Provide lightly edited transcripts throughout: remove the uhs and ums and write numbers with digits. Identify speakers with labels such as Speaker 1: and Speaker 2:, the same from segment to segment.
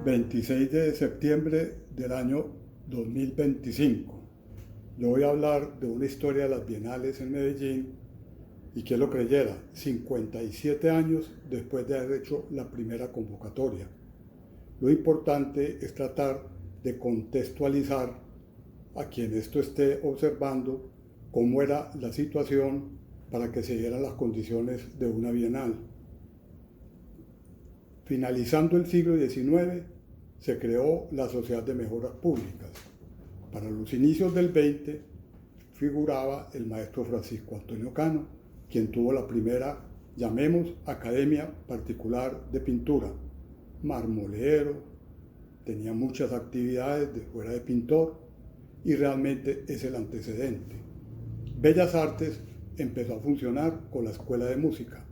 Speaker 1: 26 de septiembre del año 2025. Yo voy a hablar de una historia de las bienales en Medellín y quien lo creyera, 57 años después de haber hecho la primera convocatoria. Lo importante es tratar de contextualizar a quien esto esté observando cómo era la situación para que se dieran las condiciones de una bienal. Finalizando el siglo XIX, se creó la Sociedad de Mejoras Públicas. Para los inicios del XX figuraba el maestro Francisco Antonio Cano, quien tuvo la primera, llamemos, academia particular de pintura. Marmolero, tenía muchas actividades de fuera de pintor y realmente es el antecedente. Bellas Artes empezó a funcionar con la Escuela de Música,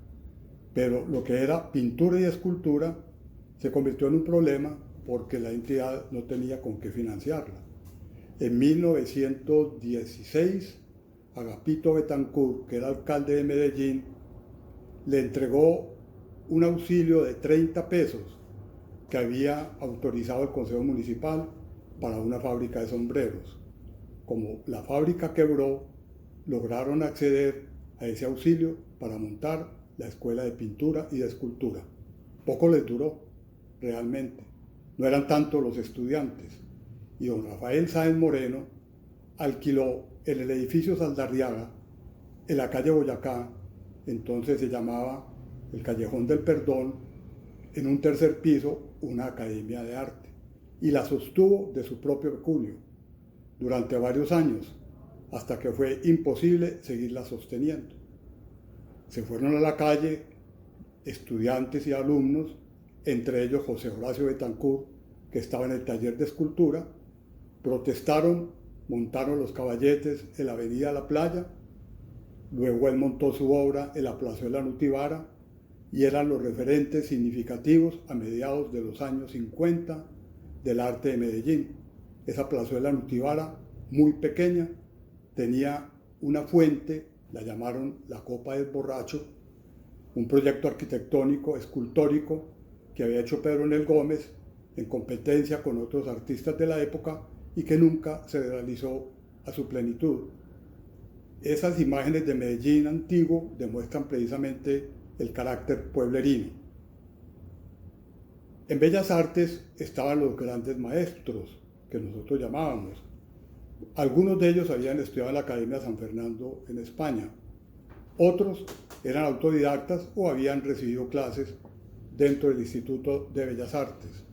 Speaker 1: pero lo que era pintura y escultura se convirtió en un problema porque la entidad no tenía con qué financiarla. En 1916, Agapito Betancourt, que era alcalde de Medellín, le entregó un auxilio de 30 pesos que había autorizado el Consejo Municipal para una fábrica de sombreros. Como la fábrica quebró, lograron acceder a ese auxilio para montar la Escuela de Pintura y de Escultura. Poco les duró, realmente. No eran tanto los estudiantes. Y don Rafael Sáenz Moreno alquiló en el edificio Saldarriaga, en la calle Boyacá, entonces se llamaba el Callejón del Perdón, en un tercer piso, una academia de arte. Y la sostuvo de su propio pecunio durante varios años, hasta que fue imposible seguirla sosteniendo. Se fueron a la calle estudiantes y alumnos, entre ellos José Horacio Betancourt, que estaba en el taller de escultura, protestaron, montaron los caballetes en la avenida La Playa, luego él montó su obra en la plazuela Nutibara y eran los referentes significativos a mediados de los años 50 del arte de Medellín. Esa plazuela Nutibara, muy pequeña, tenía una fuente, la llamaron la Copa del Borracho, un proyecto arquitectónico, escultórico, que había hecho Pedro Nel Gómez en competencia con otros artistas de la época y que nunca se realizó a su plenitud. Esas imágenes de Medellín antiguo demuestran precisamente el carácter pueblerino. En Bellas Artes estaban los grandes maestros, que nosotros llamábamos. Algunos de ellos habían estudiado en la Academia San Fernando en España. Otros eran autodidactas o habían recibido clases dentro del Instituto de Bellas Artes.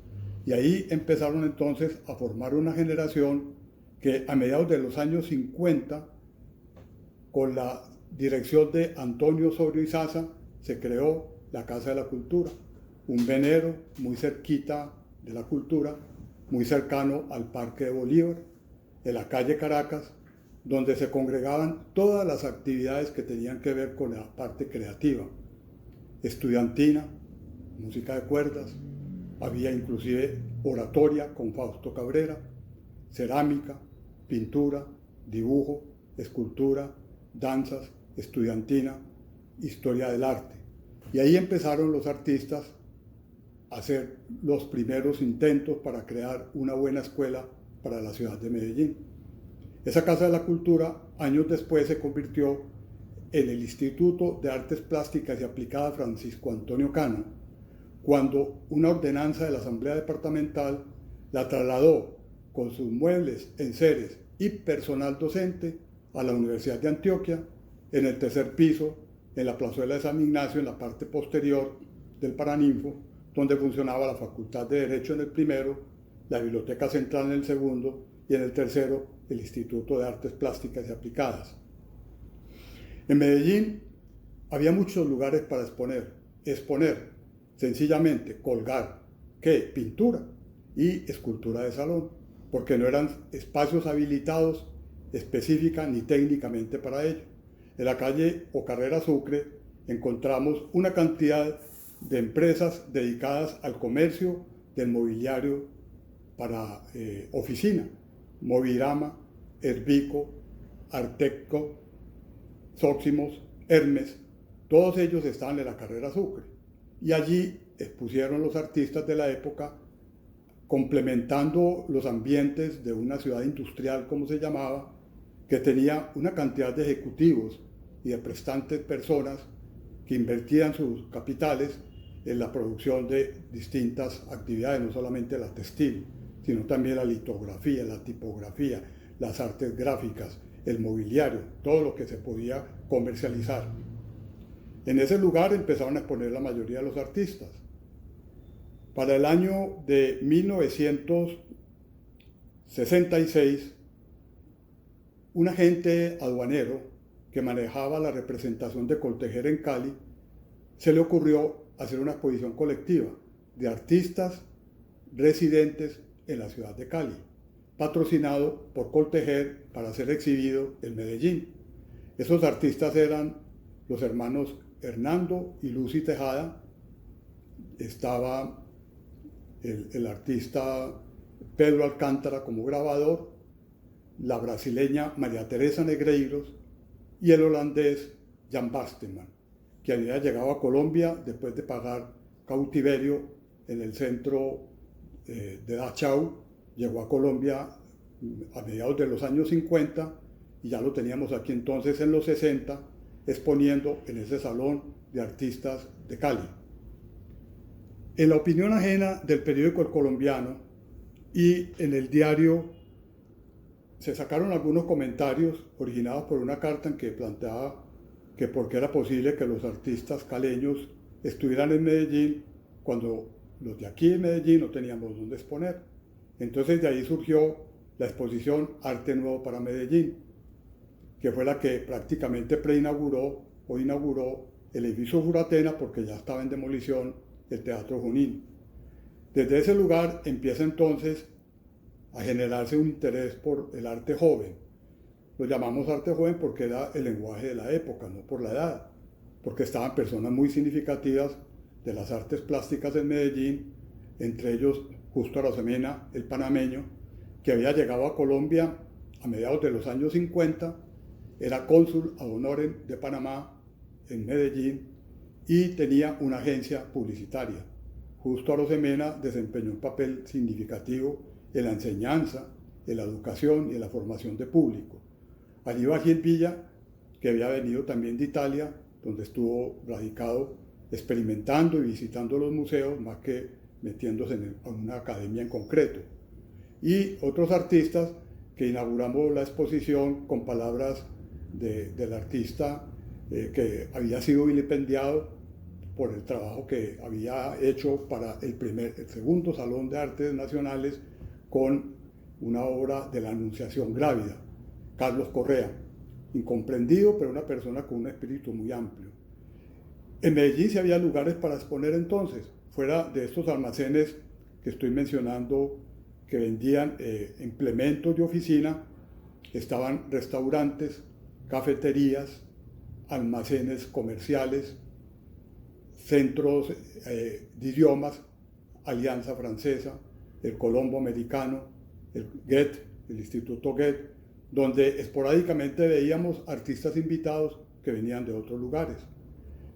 Speaker 1: Y ahí empezaron entonces a formar una generación que a mediados de los años 50, con la dirección de Antonio Osorio Izaza, se creó la Casa de la Cultura, un venero muy cerquita de la cultura, muy cercano al Parque de Bolívar, en la calle Caracas, donde se congregaban todas las actividades que tenían que ver con la parte creativa, estudiantina, música de cuerdas, había inclusive oratoria con Fausto Cabrera, cerámica, pintura, dibujo, escultura, danzas, estudiantina, historia del arte. Y ahí empezaron los artistas a hacer los primeros intentos para crear una buena escuela para la ciudad de Medellín. Esa Casa de la Cultura, años después, se convirtió en el Instituto de Artes Plásticas y Aplicadas Francisco Antonio Cano, cuando una ordenanza de la Asamblea Departamental la trasladó con sus muebles, enseres y personal docente a la Universidad de Antioquia, en el tercer piso, en la plazuela de San Ignacio, en la parte posterior del Paraninfo, donde funcionaba la Facultad de Derecho en el primero, la Biblioteca Central en el segundo y en el tercero el Instituto de Artes Plásticas y Aplicadas. En Medellín había muchos lugares para exponer, sencillamente colgar, ¿qué? Pintura y escultura de salón, porque no eran espacios habilitados específica ni técnicamente para ello. En la calle o carrera Sucre encontramos una cantidad de empresas dedicadas al comercio del mobiliario para oficina, Movirama, Herbico, Artecco, Sóximos, Hermes, todos ellos estaban en la carrera Sucre. Y allí expusieron los artistas de la época complementando los ambientes de una ciudad industrial, como se llamaba, que tenía una cantidad de ejecutivos y de prestantes personas que invertían sus capitales en la producción de distintas actividades, no solamente la textil, sino también la litografía, la tipografía, las artes gráficas, el mobiliario, todo lo que se podía comercializar. En ese lugar empezaron a exponer la mayoría de los artistas. Para el año de 1966, un agente aduanero que manejaba la representación de Coltejer en Cali, se le ocurrió hacer una exposición colectiva de artistas residentes en la ciudad de Cali, patrocinado por Coltejer para ser exhibido en Medellín. Esos artistas eran los hermanos Hernando y Lucy Tejada, estaba el artista Pedro Alcántara como grabador, la brasileña María Teresa Negreiros y el holandés Jan Basteman, que había llegado a Colombia después de pagar cautiverio en el centro de Dachau. Llegó a Colombia a mediados de los años 50 y ya lo teníamos aquí entonces en los 60 exponiendo en ese salón de artistas de Cali. En la opinión ajena del periódico El Colombiano y en el diario se sacaron algunos comentarios originados por una carta en que planteaba que por qué era posible que los artistas caleños estuvieran en Medellín cuando los de aquí en Medellín no teníamos dónde exponer. Entonces de ahí surgió la exposición Arte Nuevo para Medellín, que fue la que prácticamente preinauguró o inauguró el edificio Juratena, porque ya estaba en demolición el Teatro Junín. Desde ese lugar empieza entonces a generarse un interés por el arte joven. Lo llamamos arte joven porque era el lenguaje de la época, no por la edad, porque estaban personas muy significativas de las artes plásticas en Medellín, entre ellos Justo Arosemena, el panameño, que había llegado a Colombia a mediados de los años 50, era cónsul ad honorem de Panamá en Medellín y tenía una agencia publicitaria. Justo Arosemena desempeñó un papel significativo en la enseñanza, en la educación y en la formación de público. Allí va Gil Villa, que había venido también de Italia, donde estuvo radicado experimentando y visitando los museos, más que metiéndose en una academia en concreto. Y otros artistas que inauguramos la exposición con palabras del artista que había sido vilipendiado por el trabajo que había hecho para el segundo Salón de Artes Nacionales con una obra de la Anunciación Grávida, Carlos Correa, incomprendido, pero una persona con un espíritu muy amplio. En Medellín sí había lugares para exponer entonces, fuera de estos almacenes que estoy mencionando, que vendían implementos de oficina, estaban restaurantes, cafeterías, almacenes comerciales, centros de idiomas, Alianza Francesa, el Colombo Americano, el Goethe, el Instituto Goethe, donde esporádicamente veíamos artistas invitados que venían de otros lugares.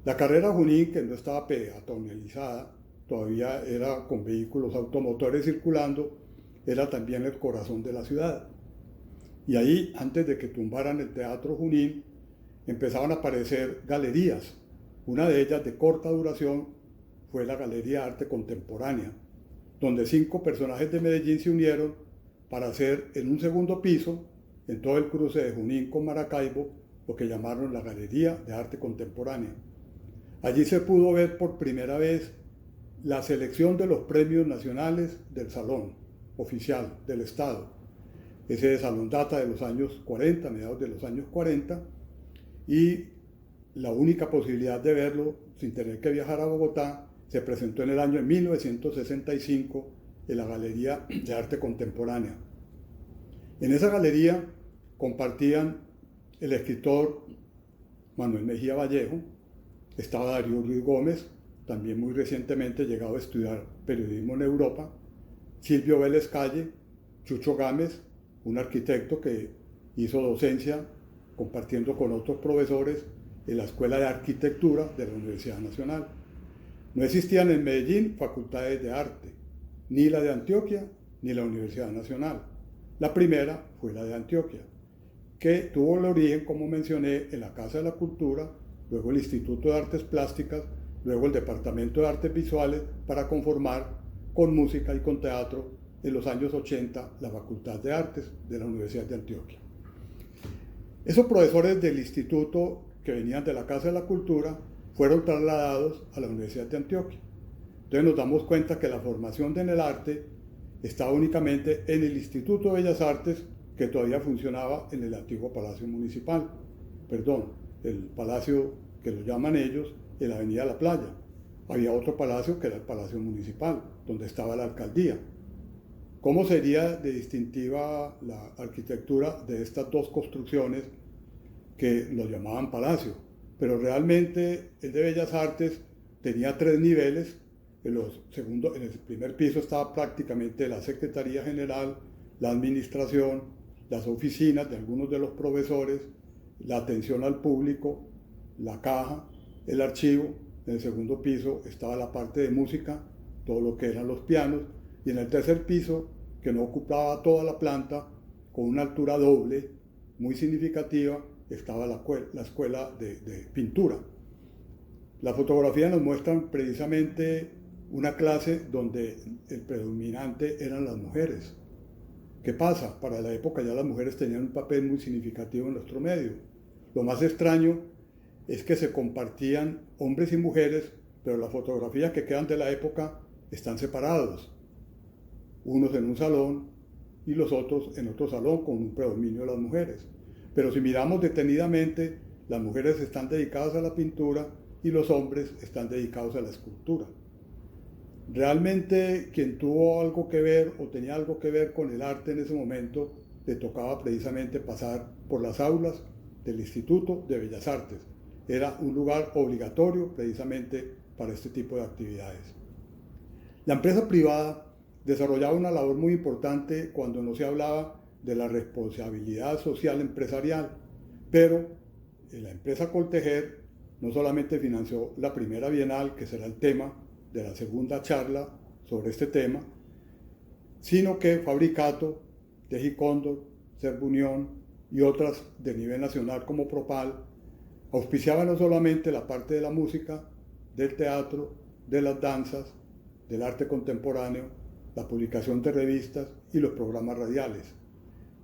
Speaker 1: La carrera Junín, que no estaba peatonalizada, todavía era con vehículos automotores circulando, era también el corazón de la ciudad. Y ahí, antes de que tumbaran el Teatro Junín, empezaban a aparecer galerías. Una de ellas, de corta duración, fue la Galería de Arte Contemporánea, donde 5 personajes de Medellín se unieron para hacer en un segundo piso, en todo el cruce de Junín con Maracaibo, lo que llamaron la Galería de Arte Contemporánea. Allí se pudo ver por primera vez la selección de los premios nacionales del Salón Oficial del Estado. Ese salón data de los años 40, mediados de los años 40, y la única posibilidad de verlo sin tener que viajar a Bogotá se presentó en el año 1965 en la Galería de Arte Contemporánea. En esa galería compartían el escritor Manuel Mejía Vallejo, estaba Darío Ruiz Gómez, también muy recientemente llegado a estudiar periodismo en Europa, Silvio Vélez Calle, Chucho Gámez, un arquitecto que hizo docencia compartiendo con otros profesores en la Escuela de Arquitectura de la Universidad Nacional. No existían en Medellín facultades de arte. ni la de Antioquia ni la Universidad Nacional. La primera fue la de Antioquia, que tuvo el origen, como mencioné, en la Casa de la Cultura, luego el Instituto de Artes Plásticas, luego el Departamento de Artes Visuales, para conformar con música y con teatro en los años 80 la Facultad de Artes de la Universidad de Antioquia. Esos profesores del instituto que venían de la Casa de la Cultura fueron trasladados a la Universidad de Antioquia. Entonces nos damos cuenta que la formación en el arte estaba únicamente en el Instituto de Bellas Artes, que todavía funcionaba en el antiguo Palacio Municipal, el palacio que lo llaman ellos, en la Avenida La Playa. Había otro palacio que era el Palacio Municipal, donde estaba la alcaldía. ¿Cómo sería de distintiva la arquitectura de estas dos construcciones que lo llamaban palacio? Pero realmente el de Bellas Artes tenía 3 niveles. En el primer piso estaba prácticamente la Secretaría General, la administración, las oficinas de algunos de los profesores, la atención al público, la caja, el archivo. En el segundo piso estaba la parte de música, todo lo que eran los pianos, y en el tercer piso, que no ocupaba toda la planta, con una altura doble, muy significativa, estaba la escuela de pintura. La fotografía nos muestra precisamente una clase donde el predominante eran las mujeres. ¿Qué pasa? Para la época ya las mujeres tenían un papel muy significativo en nuestro medio. Lo más extraño es que se compartían hombres y mujeres, pero las fotografías que quedan de la época están separados. Unos en un salón y los otros en otro salón con un predominio de las mujeres. Pero si miramos detenidamente, las mujeres están dedicadas a la pintura y los hombres están dedicados a la escultura. Realmente quien tuvo algo que ver o tenía algo que ver con el arte en ese momento, le tocaba precisamente pasar por las aulas del Instituto de Bellas Artes. Era un lugar obligatorio precisamente para este tipo de actividades. La empresa privada desarrollaba una labor muy importante cuando no se hablaba de la responsabilidad social empresarial, pero la empresa Coltejer no solamente financió la primera bienal, que será el tema de la segunda charla sobre este tema, sino que Fabricato, Tejicóndor, Serbunión y otras de nivel nacional como Propal auspiciaban no solamente la parte de la música, del teatro, de las danzas, del arte contemporáneo, la publicación de revistas y los programas radiales.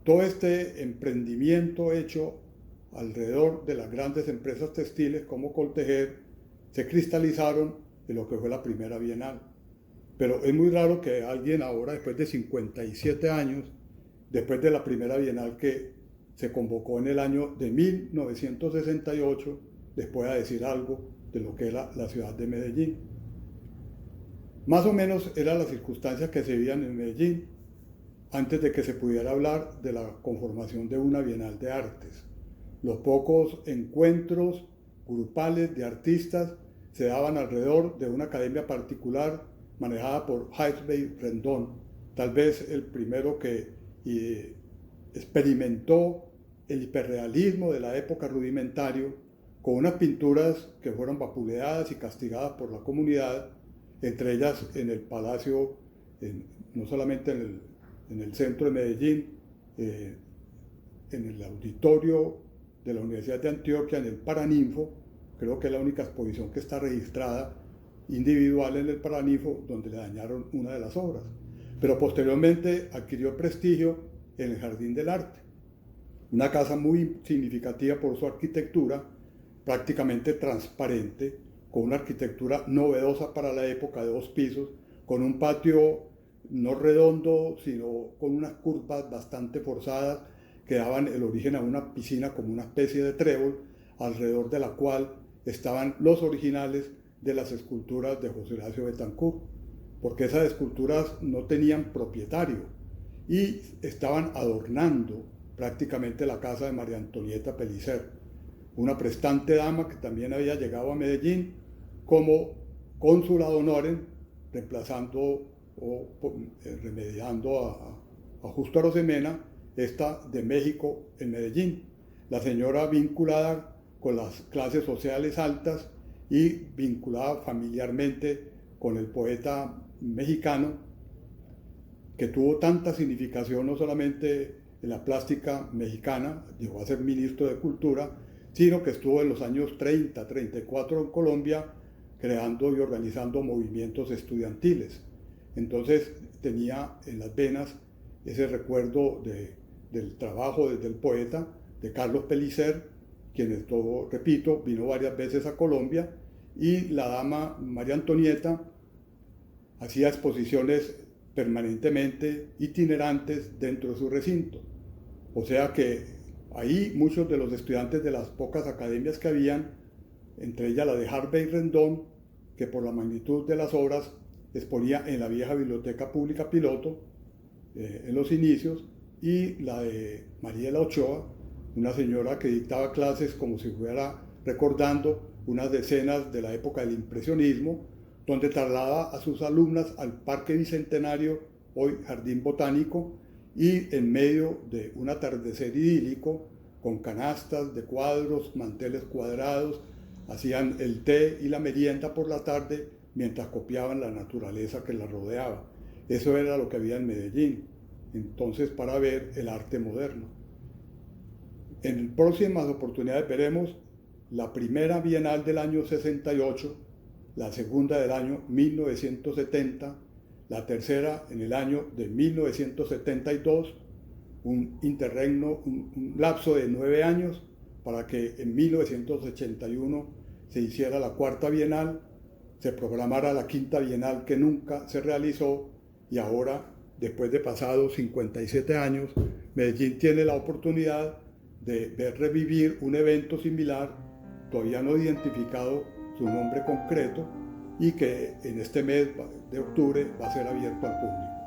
Speaker 1: Todo este emprendimiento hecho alrededor de las grandes empresas textiles como Coltejer se cristalizaron en lo que fue la primera bienal. Pero es muy raro que alguien ahora, después de 57 años, después de la primera bienal que se convocó en el año de 1968, les pueda decir algo de lo que era la ciudad de Medellín. Más o menos eran las circunstancias que se vivían en Medellín antes de que se pudiera hablar de la conformación de una bienal de artes. Los pocos encuentros grupales de artistas se daban alrededor de una academia particular manejada por Jaime Rendón, tal vez el primero que experimentó el hiperrealismo de la época rudimentario, con unas pinturas que fueron vapuleadas y castigadas por la comunidad, entre ellas en el palacio, no solamente en el centro de Medellín, en el auditorio de la Universidad de Antioquia, en el Paraninfo. Creo que es la única exposición que está registrada individual en el Paraninfo, donde le dañaron una de las obras. Pero posteriormente adquirió prestigio en el Jardín del Arte, una casa muy significativa por su arquitectura, prácticamente transparente, con una arquitectura novedosa para la época de 2 pisos, con un patio no redondo, sino con unas curvas bastante forzadas que daban el origen a una piscina como una especie de trébol, alrededor de la cual estaban los originales de las esculturas de José Horacio Betancourt, porque esas esculturas no tenían propietario y estaban adornando prácticamente la casa de María Antonieta Pellicer, una prestante dama que también había llegado a Medellín como cónsul ad honorem, reemplazando o remediando a Justo Arosemena, esta de México en Medellín, la señora vinculada con las clases sociales altas y vinculada familiarmente con el poeta mexicano que tuvo tanta significación no solamente en la plástica mexicana, llegó a ser ministro de Cultura, sino que estuvo en los años 30, 34 en Colombia creando y organizando movimientos estudiantiles. Entonces tenía en las venas ese recuerdo del trabajo del poeta, de Carlos Pellicer, quien, todo, repito, vino varias veces a Colombia, y la dama María Antonieta hacía exposiciones permanentemente itinerantes dentro de su recinto. O sea que ahí muchos de los estudiantes de las pocas academias que habían, entre ellas la de Harvey Rendón, que por la magnitud de las obras exponía en la vieja Biblioteca Pública Piloto, en los inicios, y la de Mariela Ochoa, una señora que dictaba clases como si fuera recordando unas decenas de la época del impresionismo, donde trasladaba a sus alumnas al Parque Bicentenario, hoy Jardín Botánico, y en medio de un atardecer idílico, con canastas de cuadros, manteles cuadrados, hacían el té y la merienda por la tarde mientras copiaban la naturaleza que la rodeaba. Eso era lo que había en Medellín, entonces, para ver el arte moderno. En próximas oportunidades veremos la primera Bienal del año 68, la segunda del año 1970, la tercera en el año de 1972, un interregno, un lapso de 9 años, para que en 1981 se hiciera la cuarta Bienal, se programara la quinta Bienal que nunca se realizó, y ahora, después de pasados 57 años, Medellín tiene la oportunidad de ver revivir un evento similar, todavía no identificado su nombre concreto, y que en este mes de octubre va a ser abierto al público.